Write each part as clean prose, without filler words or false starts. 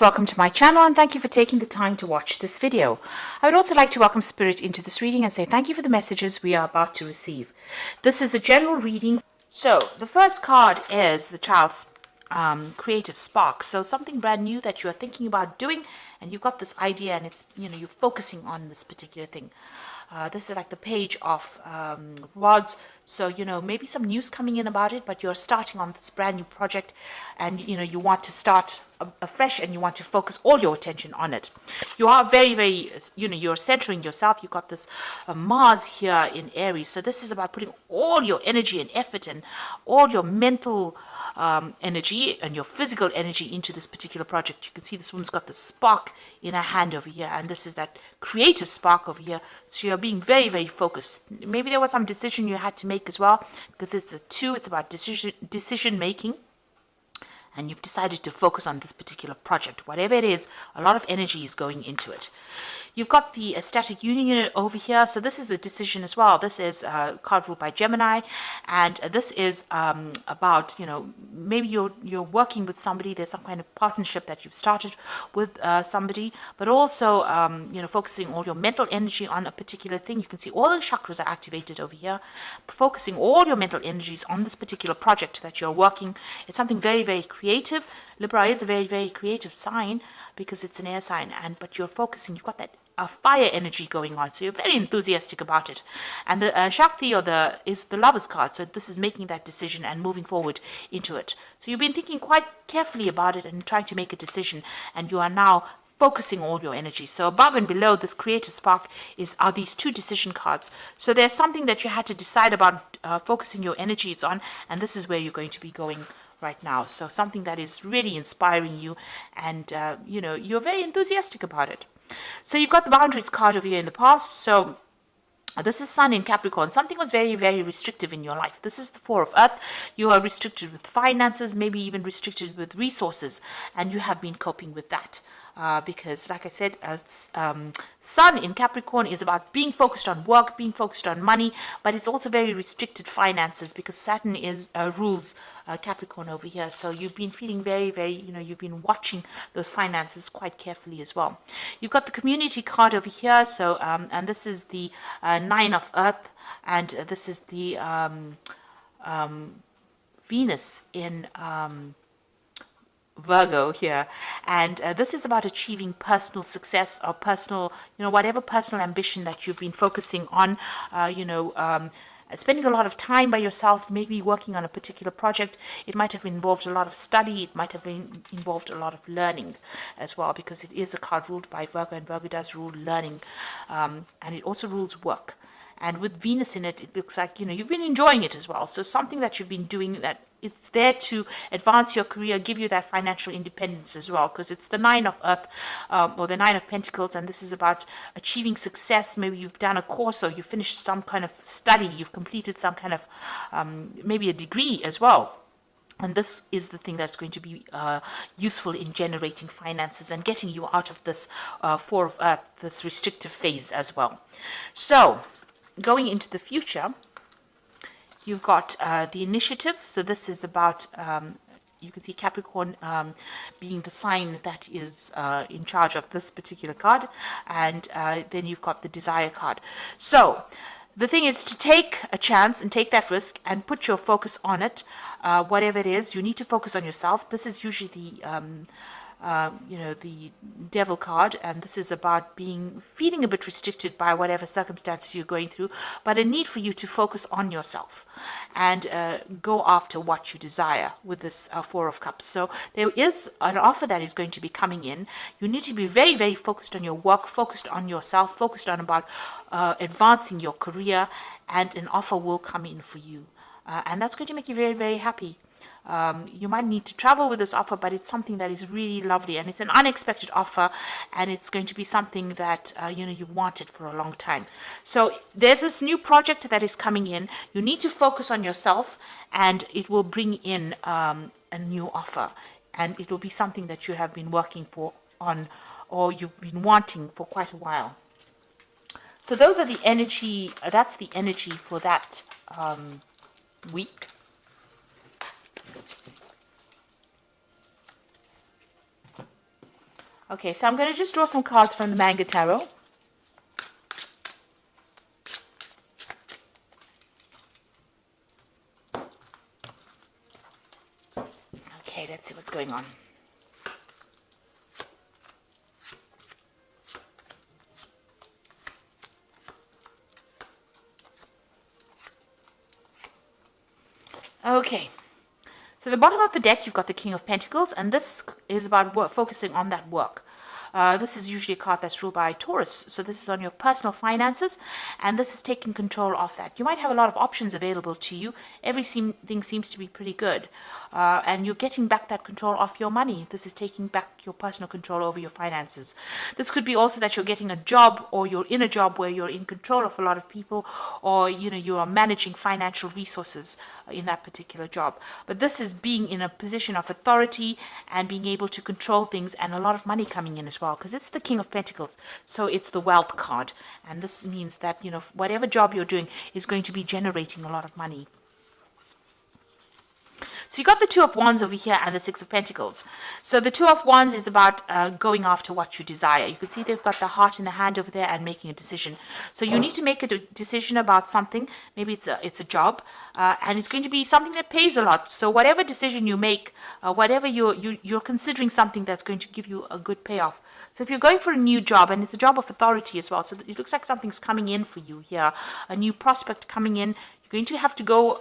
Welcome to my channel and thank you for taking the time to watch this video. I would also like to welcome Spirit into this reading and say thank you for the messages we are about to receive. This is a general reading. So the first card is the child's creative spark. So something brand new that you're thinking about doing and you've got this idea and it's, you're focusing on this particular thing. This is like the page of rods. So, maybe some news coming in about it, but you're starting on this brand new project and, you want to start afresh and you want to focus all your attention on it. You are very, very, you're centering yourself. You've got this Mars here in Aries. So this is about putting all your energy and effort and all your mental energy and your physical energy into this particular project. You can see this woman's got the spark in her hand over here, and this is that creative spark over here. So you're being very, very focused. Maybe there was some decision you had to make as well, because it's a 2. It's about decision making. And you've decided to focus on this particular project. Whatever it is, a lot of energy is going into it. You've got the static union over here. So this is a decision as well. This is a card ruled by Gemini. And this is about, maybe you're working with somebody. There's some kind of partnership that you've started with somebody. But also, focusing all your mental energy on a particular thing. You can see all the chakras are activated over here. Focusing all your mental energies on this particular project that you're working. It's something very, very creative. Libra is a very, very creative sign because it's an air sign, but you're focusing, you've got that fire energy going on, so you're very enthusiastic about it. And the Shakti is the Lover's card, so this is making that decision and moving forward into it. So you've been thinking quite carefully about it and trying to make a decision, and you are now focusing all your energy. So above and below this creative spark are these 2 decision cards. So there's something that you had to decide about focusing your energies on, and this is where you're going to be going right now. So something that is really inspiring you, and you're very enthusiastic about it. So you've got the boundaries card over here in the past. So this is Sun in Capricorn. Something was very, very restrictive in your life. This is the 4 of Earth. You are restricted with finances, maybe even restricted with resources, and you have been coping with that. Because, like I said, Sun in Capricorn is about being focused on work, being focused on money, but it's also very restricted finances because Saturn rules Capricorn over here. So you've been feeling very, very, you've been watching those finances quite carefully as well. You've got the community card over here. So, and this is the 9 of Earth, and this is the Venus in Virgo here, and this is about achieving personal success or personal, whatever personal ambition that you've been focusing on, spending a lot of time by yourself, maybe working on a particular project. It might have involved a lot of study. It might have involved a lot of learning as well, because it is a card ruled by Virgo, and Virgo does rule learning, and it also rules work. And with Venus in it, it looks like, you've been enjoying it as well. So something that you've been doing, that it's there to advance your career, give you that financial independence as well, because it's the 9 of Earth, or the 9 of Pentacles, and this is about achieving success. Maybe you've done a course, or you finished some kind of study, you've completed some kind of, maybe a degree as well. And this is the thing that's going to be useful in generating finances and getting you out of this 4 of Earth, this restrictive phase as well. So, going into the future, you've got the initiative. So this is about, you can see Capricorn being the sign that is in charge of this particular card. And then you've got the desire card. So the thing is to take a chance and take that risk and put your focus on it. Whatever it is, you need to focus on yourself. This is usually the devil card, and this is about feeling a bit restricted by whatever circumstances you're going through, but a need for you to focus on yourself and go after what you desire with this 4 of Cups. So there is an offer that is going to be coming in. You need to be very, very focused on your work, focused on yourself, focused on about advancing your career, and an offer will come in for you. And that's going to make you very, very happy. You might need to travel with this offer, but it's something that is really lovely, and it's an unexpected offer, and it's going to be something that you've wanted for a long time. So there's this new project that is coming in. You need to focus on yourself, and it will bring in a new offer, and it will be something that you have been working on, or you've been wanting for quite a while. So those are the energy. That's the energy for that week. Okay, so I'm going to just draw some cards from the Manga Tarot. Okay, let's see what's going on. Okay, so the bottom of the deck, you've got the King of Pentacles, and this is about focusing on that work. This is usually a card that's ruled by Taurus, so this is on your personal finances, and this is taking control of that. You might have a lot of options available to you. Everything seems to be pretty good, and you're getting back that control of your money. This is taking back your personal control over your finances. This could be also that you're getting a job, or you're in a job where you're in control of a lot of people, or you are managing financial resources in that particular job. But this is being in a position of authority and being able to control things, and a lot of money coming in as well, because it's the King of Pentacles, so it's the wealth card, and this means that whatever job you're doing is going to be generating a lot of money. So you got the Two of Wands over here and the Six of Pentacles. So the Two of Wands is about going after what you desire. You can see they've got the heart in the hand over there and making a decision. So you need to make a decision about something. Maybe it's a job, and it's going to be something that pays a lot. So whatever decision you make, whatever you're considering something that's going to give you a good payoff. So if you're going for a new job, and it's a job of authority as well, so it looks like something's coming in for you here, a new prospect coming in. You're going to have to go,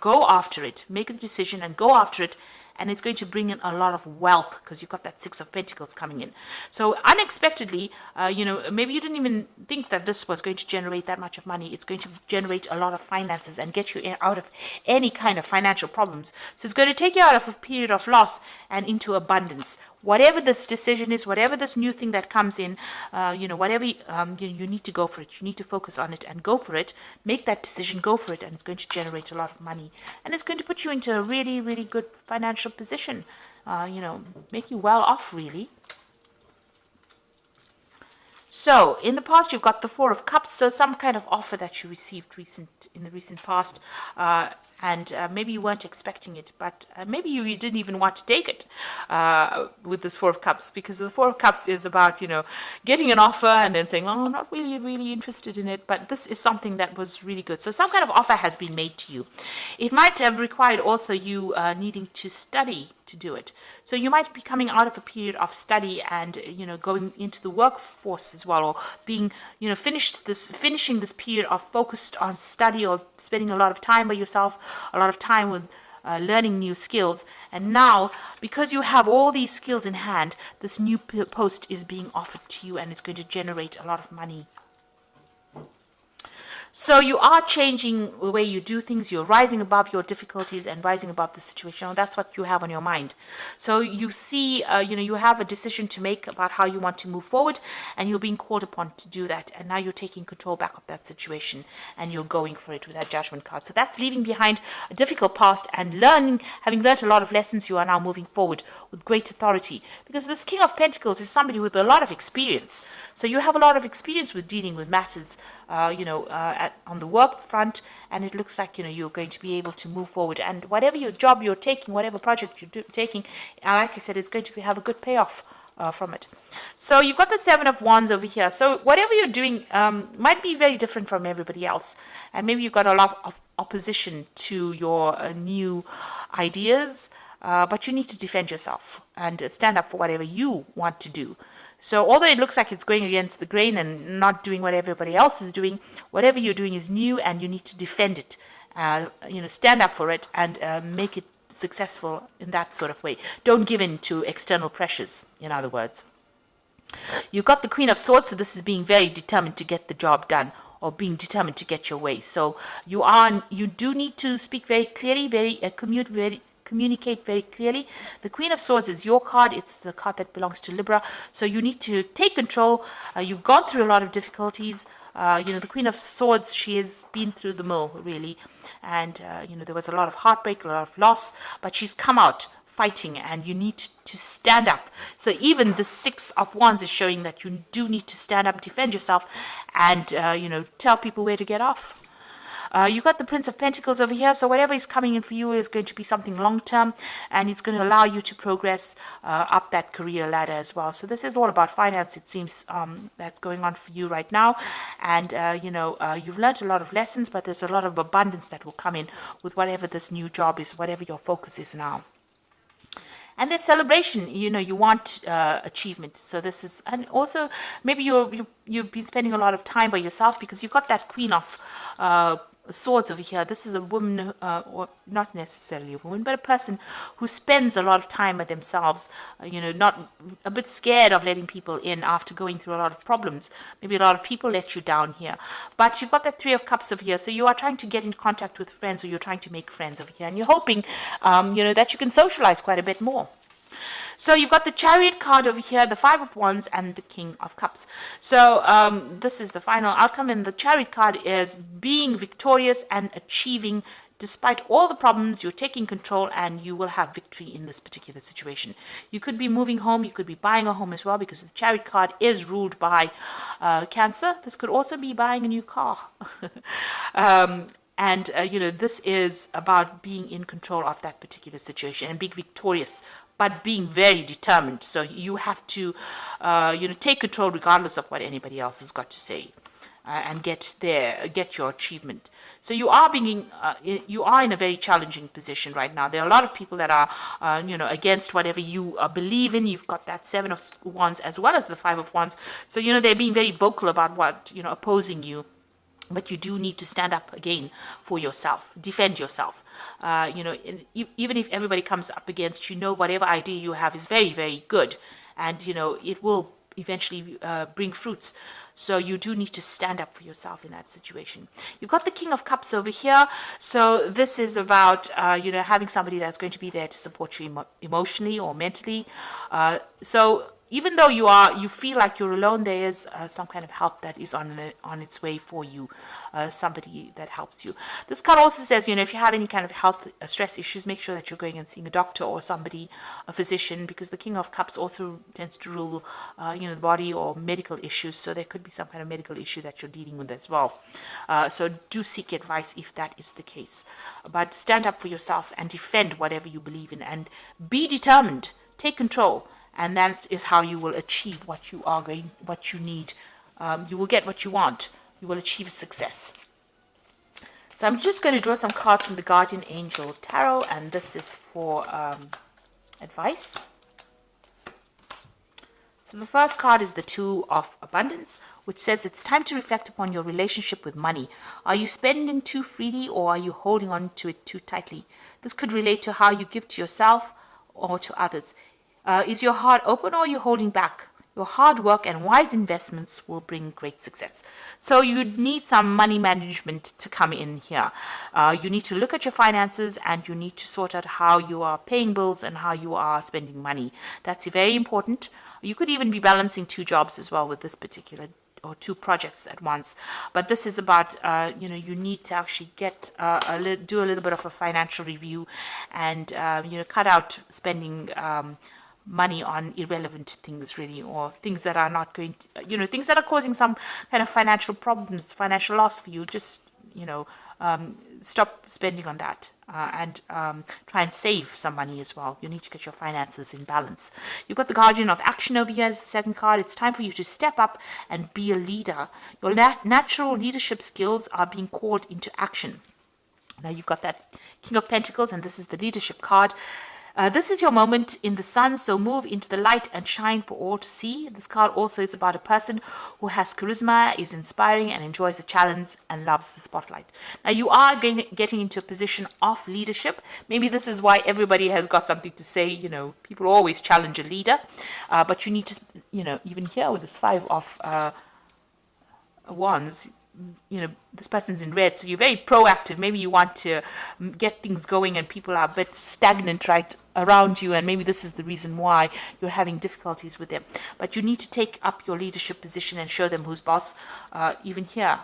go after it, make a decision and go after it, and it's going to bring in a lot of wealth because you've got that Six of Pentacles coming in. So unexpectedly, maybe you didn't even think that this was going to generate that much of money. It's going to generate a lot of finances and get you out of any kind of financial problems. So it's going to take you out of a period of loss and into abundance. Whatever this decision is, whatever this new thing that comes in, whatever you need to go for it. You need to focus on it and go for it. Make that decision, go for it, and it's going to generate a lot of money. And it's going to put you into a really, really good financial position, make you well off, really. So, in the past, you've got the Four of Cups, so some kind of offer that you received in the recent past, and maybe you weren't expecting it, but maybe you didn't even want to take it with this Four of Cups, because the Four of Cups is about, getting an offer and then saying, oh, I'm not really, really interested in it, but this is something that was really good. So some kind of offer has been made to you. It might have required also you needing to study to do it. So you might be coming out of a period of study and going into the workforce as well, or being finishing this period of focused on study, or spending a lot of time by yourself, a lot of time with learning new skills. And now, because you have all these skills in hand, this new post is being offered to you, and it's going to generate a lot of money. So you are changing the way you do things. You're rising above your difficulties and rising above the situation. And that's what you have on your mind. So you see, you have a decision to make about how you want to move forward, and you're being called upon to do that. And now you're taking control back of that situation, and you're going for it with that Judgment card. So that's leaving behind a difficult past and having learned a lot of lessons. You are now moving forward with great authority, because this King of Pentacles is somebody with a lot of experience. So you have a lot of experience with dealing with matters, on the work front, and it looks like you're going to be able to move forward. And whatever your job you're taking, whatever project you're taking, like I said, it's going to have a good payoff from it. So you've got the Seven of Wands over here. So whatever you're doing might be very different from everybody else, and maybe you've got a lot of opposition to your new ideas, but you need to defend yourself and stand up for whatever you want to do. So although it looks like it's going against the grain and not doing what everybody else is doing, whatever you're doing is new, and you need to defend it. Stand up for it and make it successful in that sort of way. Don't give in to external pressures, in other words. You've got the Queen of Swords, so this is being very determined to get the job done, or being determined to get your way. So you do need to speak very clearly, communicate very clearly. The Queen of Swords is your card. It's the card that belongs to Libra. So you need to take control. You've gone through a lot of difficulties. The Queen of Swords, she has been through the mill, really. And, there was a lot of heartbreak, a lot of loss, but she's come out fighting, and you need to stand up. So even the Six of Wands is showing that you do need to stand up, defend yourself, and, tell people where to get off. You got the Prince of Pentacles over here. So whatever is coming in for you is going to be something long-term, and it's going to allow you to progress up that career ladder as well. So this is all about finance, it seems, that's going on for you right now. And, you've learned a lot of lessons, but there's a lot of abundance that will come in with whatever this new job is, whatever your focus is now. And there's celebration, you want achievement. So this is, and also maybe you've been spending a lot of time by yourself, because you've got that Queen of Swords over here. This is a woman, or not necessarily a woman, but a person who spends a lot of time by themselves, not a bit scared of letting people in after going through a lot of problems. Maybe a lot of people let you down here. But you've got that Three of Cups over here, so you are trying to get in contact with friends, or you're trying to make friends over here, and you're hoping, that you can socialize quite a bit more. So you've got the Chariot card over here, the Five of Wands, and the King of Cups. So this is the final outcome, and the Chariot card is being victorious and achieving. Despite all the problems, you're taking control, and you will have victory in this particular situation. You could be moving home, you could be buying a home as well, because the Chariot card is ruled by Cancer. This could also be buying a new car. This is about being in control of that particular situation and being victorious, but being very determined. So you have to, take control regardless of what anybody else has got to say, and get your achievement. So you are in a very challenging position right now. There are a lot of people that are, against whatever you believe in. You've got that Seven of Wands as well as the Five of Wands. So, they're being very vocal about what, opposing you. But you do need to stand up again for yourself, defend yourself. Even if everybody comes up against whatever idea you have is very, very good, and it will eventually bring fruits. So you do need to stand up for yourself in that situation. You've got the King of Cups over here. So this is about having somebody that's going to be there to support you emotionally or mentally. So even though you feel like you're alone, there is some kind of help that is on its way for you, somebody that helps you. This card also says, if you have any kind of health stress issues, make sure that you're going and seeing a doctor or somebody, a physician, because the King of Cups also tends to rule, the body or medical issues. So there could be some kind of medical issue that you're dealing with as well. So do seek advice if that is the case. But stand up for yourself and defend whatever you believe in, and be determined. Take control. And that is how you will achieve what you need. You will get what you want. You will achieve success. So I'm just going to draw some cards from the Guardian Angel Tarot, and this is for advice. So the first card is the Two of Abundance, which says it's time to reflect upon your relationship with money. Are you spending too freely, or are you holding on to it too tightly? This could relate to how you give to yourself or to others. Is your heart open, or are you holding back? Your hard work and wise investments will bring great success. So you need some money management to come in here. You need to look at your finances, and you need to sort out how you are paying bills and how you are spending money. That's very important. You could even be balancing two jobs as well with this particular, or two projects at once. But this is about, you need to actually do a little bit of a financial review, and, cut out spending money on irrelevant things, really, or things that are not going to, things that are causing some kind of financial problems, financial loss for you. Just, stop spending on that, and try and save some money as well. You need to get your finances in balance. You've got the Guardian of Action over here as the second card. It's time for you to step up and be a leader. Your natural leadership skills are being called into action. Now you've got that King of Pentacles, and this is the leadership card. This is your moment in the sun, so move into the light and shine for all to see. This card also is about a person who has charisma, is inspiring, and enjoys a challenge and loves the spotlight. Now, you are getting into a position of leadership. Maybe this is why everybody has got something to say. People always challenge a leader, but you need to, even here with this Five of Wands, this person's in red, so you're very proactive. Maybe you want to get things going, and people are a bit stagnant right around you, and maybe this is the reason why you're having difficulties with them. But you need to take up your leadership position and show them who's boss. Even here,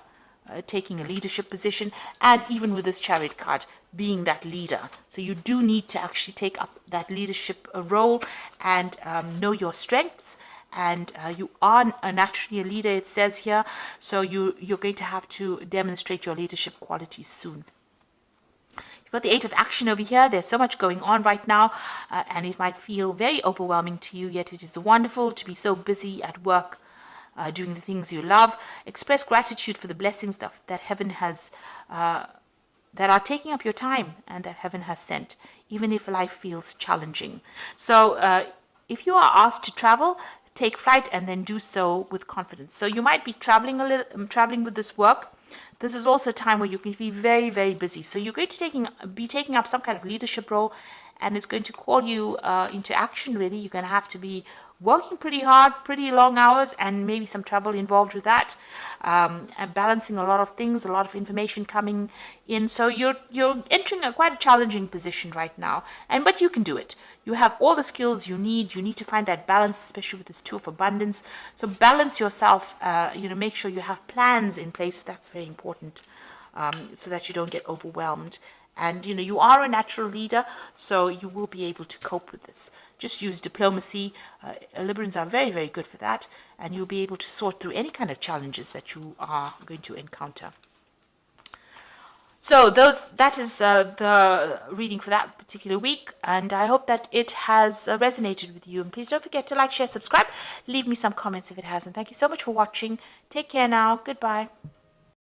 taking a leadership position, and even with this Chariot card, being that leader. So you do need to actually take up that leadership role, and know your strengths, and you are naturally a leader, it says here. So you're going to have to demonstrate your leadership qualities soon. You've got the Eight of Action over here. There's so much going on right now, and it might feel very overwhelming to you, yet it is wonderful to be so busy at work, doing the things you love. Express gratitude for the blessings that heaven has, that are taking up your time and that heaven has sent, even if life feels challenging. So if you are asked to travel, take flight and then do so with confidence. So you might be traveling traveling with this work. This is also a time where you can be very, very busy. So you're going to be taking up some kind of leadership role, and it's going to call you into action, really. You're going to have to be working pretty hard, pretty long hours, and maybe some travel involved with that, and balancing a lot of things, a lot of information coming in. So you're entering quite a challenging position right now, but you can do it. You have all the skills you need. You need to find that balance, especially with this Two of Abundance. So balance yourself. Make sure you have plans in place. That's very important, so that you don't get overwhelmed. And, you are a natural leader, so you will be able to cope with this. Just use diplomacy. Librans are very, very good for that. And you'll be able to sort through any kind of challenges that you are going to encounter. So that is the reading for that particular week. And I hope that it has resonated with you. And please don't forget to like, share, subscribe. Leave me some comments if it hasn't. Thank you so much for watching. Take care now. Goodbye.